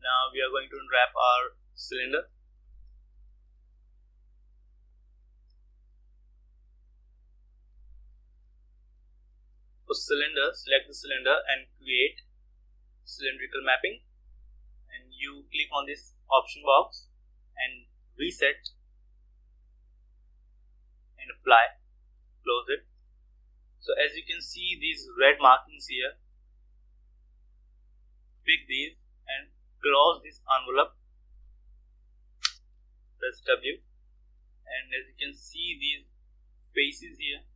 Now we are going to unwrap our cylinder. For cylinder, select the cylinder and create cylindrical mapping, and you click on this option box and reset and apply. Close it. So as you can see these red markings here, pick these and close this envelope, press W, and as you can see these faces here,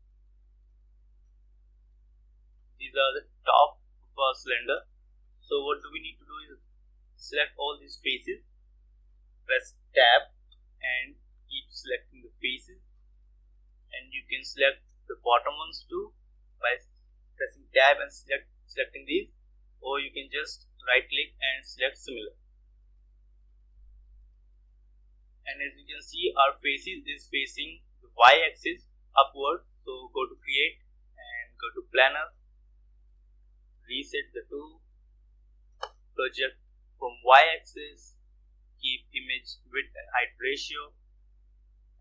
these are the top of our cylinder. So what do we need to do is select all these faces, press tab and keep selecting the faces, and you can select the bottom ones too by pressing tab and selecting these, or you can just right click and select similar. And as you can see our faces is facing the Y axis upward, so go to create and go to planner, reset the tool, project from Y axis, keep image width and height ratio,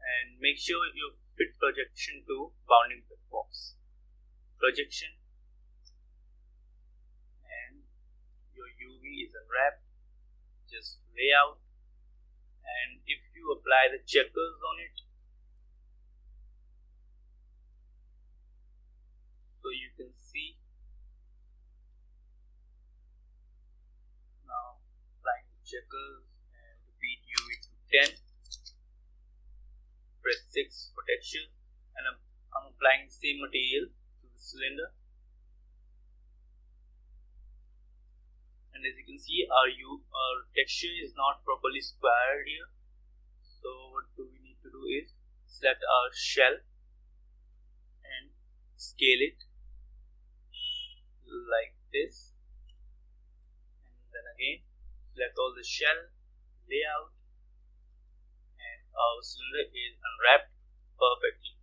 and make sure you fit projection to bounding box. Projection, and your UV is unwrapped. Just layout, and if you apply the checkers on it, so you can see now applying the checkers and repeat UV to 10, press 6 for texture, and I'm applying the same material to the cylinder. And as you can see our texture is not properly squared here, so what do we need to do is select our shell and scale it like this, and then again select all the shell, layout, and our cylinder is unwrapped perfectly.